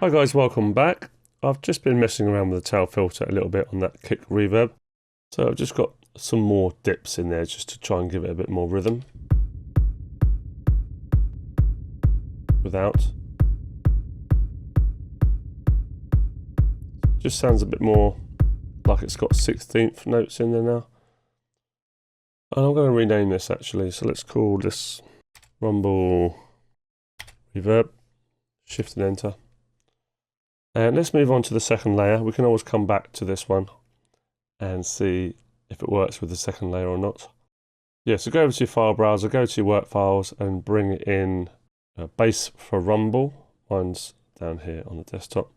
Hi guys, welcome back. I've just been messing around with the tail filter a little bit on that kick reverb. So I've just got some more dips in there just to try and give it a bit more rhythm. Without. Just sounds a bit more like it's got 16th notes in there now. And I'm going to rename this actually, so let's call this Rumble Reverb. Shift and enter. And let's move on to the second layer. We can always come back to this one and see if it works with the second layer or not. Yeah, so go over to your file browser, go to your work files and bring in a bass for Rumble. Mine's down here on the desktop.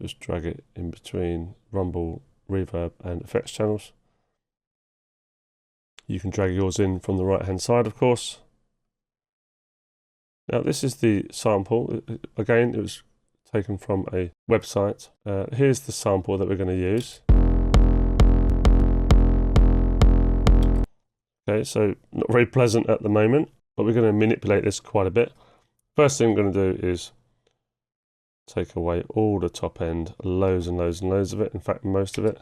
Just drag it in between Rumble, Reverb and Effects channels. You can drag yours in from the right hand side, of course. Now this is the sample. Again, it was taken from a website. Here's the sample that we're going to use. Okay, so not very pleasant at the moment, but we're going to manipulate this quite a bit. First thing I'm going to do is take away all the top end, loads and loads and loads of it, in fact most of it.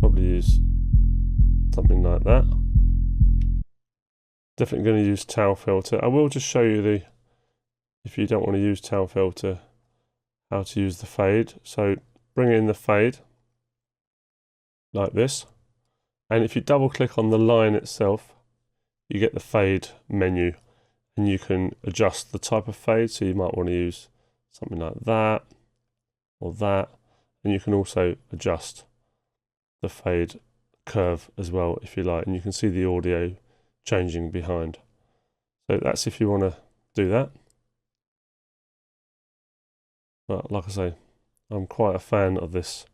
Probably use something like that. Definitely going to use tail filter. I will just show you if you don't want to use tail filter, how to use the fade. So bring in the fade like this, and if you double click on the line itself, you get the fade menu, and you can adjust the type of fade. So you might want to use something like that or that, and you can also adjust the fade curve as well if you like, and you can see the audio changing behind. So that's if you want to do that. But like I say, I'm quite a fan of this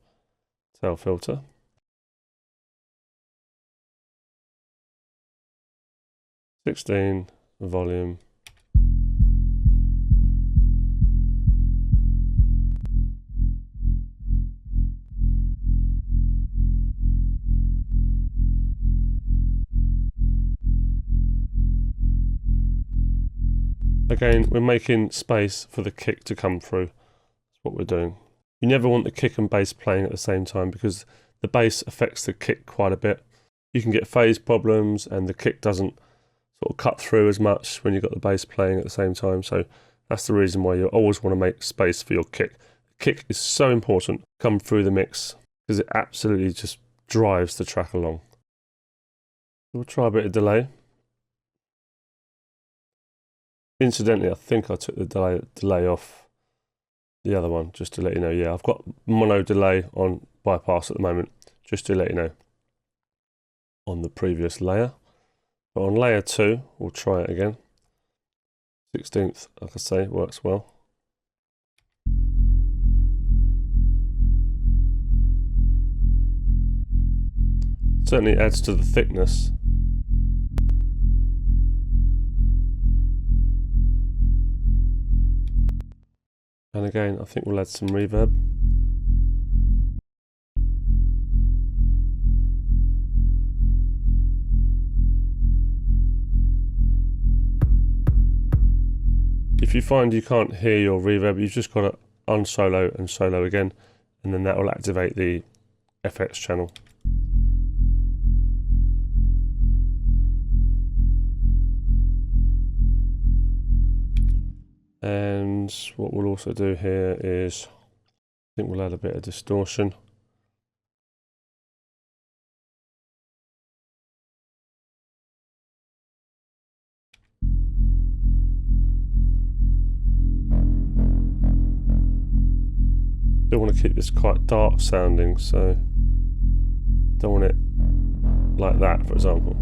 tail filter. (16) volume. Again, we're making space for the kick to come through. That's what we're doing. You never want the kick and bass playing at the same time because the bass affects the kick quite a bit. You can get phase problems and the kick doesn't sort of cut through as much when you've got the bass playing at the same time. So that's the reason why you always want to make space for your kick. The kick is so important to come through the mix because it absolutely just drives the track along. We'll try a bit of delay. Incidentally, I think I took the delay off the other one, just to let you know. Yeah, I've got mono delay on bypass at the moment, just to let you know, on the previous layer. But on layer 2, we'll try it again. 16th, like I say, works well. Certainly adds to the thickness. And again, I think we'll add some reverb. If you find you can't hear your reverb, you've just got to unsolo and solo again, and then that will activate the FX channel. And what we'll also do here is, I think we'll add a bit of distortion. Still want to keep this quite dark sounding, so don't want it like that, for example.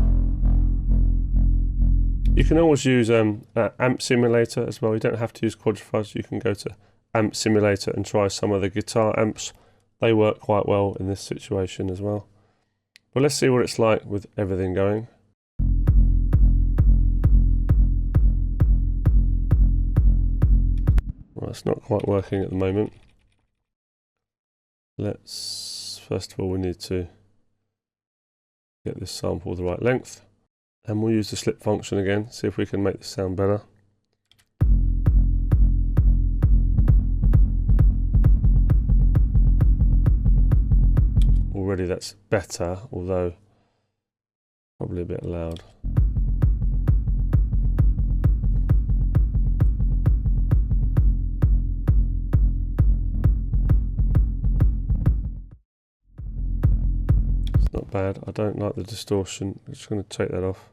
You can always use amp simulator as well. You don't have to use quadrifiers. You can go to amp simulator and try some of the guitar amps. They work quite well in this situation as well. But let's see what it's like with everything going. Well, it's not quite working at the moment. Let's, first of all, we need to get this sample the right length. And we'll use the slip function again, see if we can make this sound better. Already that's better, although probably a bit loud. It's not bad. I don't like the distortion. I'm just going to take that off.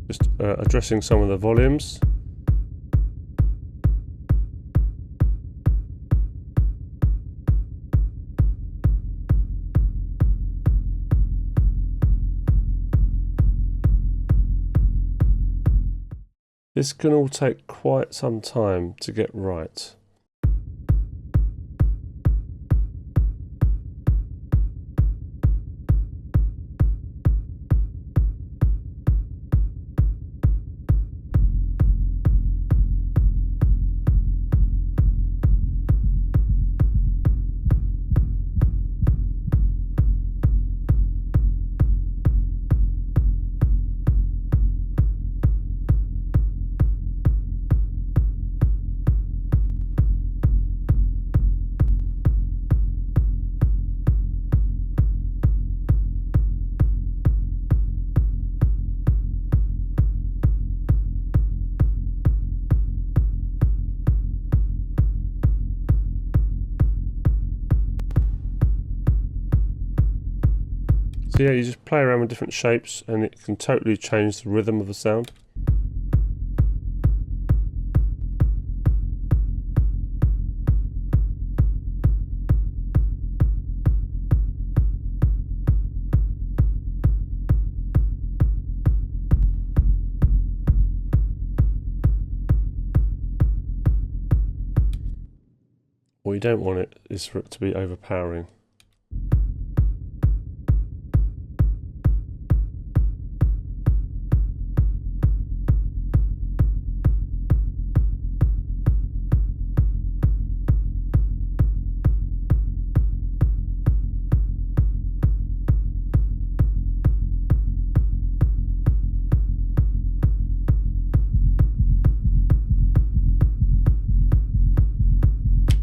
Just addressing some of the volumes. This can all take quite some time to get right. So yeah, you just play around with different shapes and it can totally change the rhythm of the sound. What you don't want it is for it to be overpowering.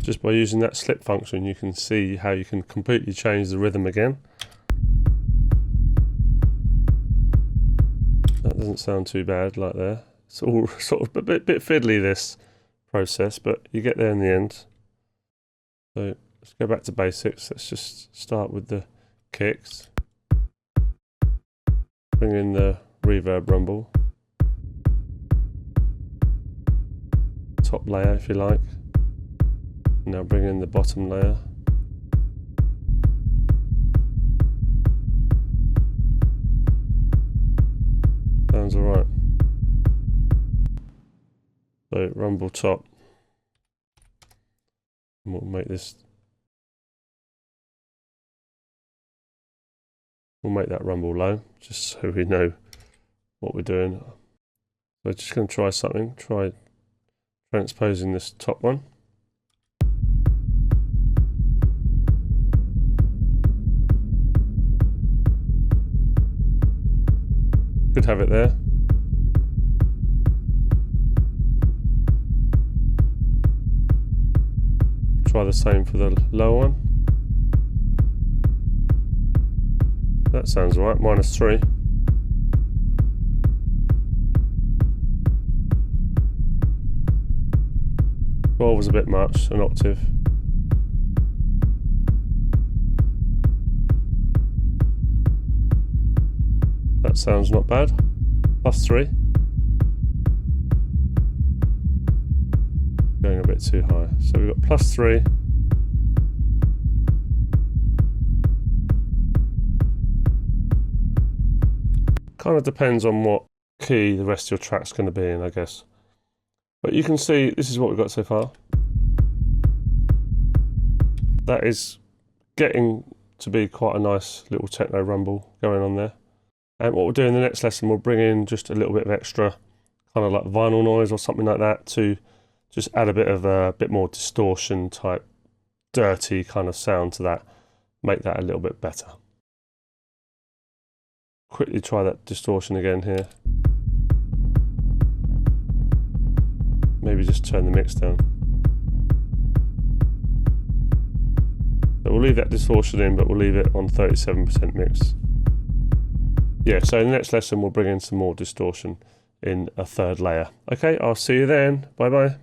Just by using that slip function, you can see how you can completely change the rhythm again. That doesn't sound too bad like there. It's all sort of a bit fiddly, this process, but you get there in the end. So let's go back to basics. Let's just start with the kicks. Bring in the reverb rumble. Top layer if you like. Now bring in the bottom layer. Sounds alright. So rumble top. And we'll make this. We'll make that rumble low, just so we know what we're doing. So just going to try something. Try transposing this top one. Could have it there. Try the same for the lower one. That sounds right, -3. Well, was a bit much, an octave. That sounds not bad. +3. Going a bit too high. So we've got +3. Kind of depends on what key the rest of your track's going to be in, I guess. But you can see this is what we've got so far. That is getting to be quite a nice little techno rumble going on there. And what we'll do in the next lesson, we'll bring in just a little bit of extra kind of like vinyl noise or something like that, to just add a bit of a bit more distortion type, dirty kind of sound to that, make that a little bit better. Quickly try that distortion again here. Maybe just turn the mix down. So we'll leave that distortion in, but we'll leave it on 37% mix. Yeah, so in the next lesson we'll bring in some more distortion in a third layer. Okay, I'll see you then. Bye bye.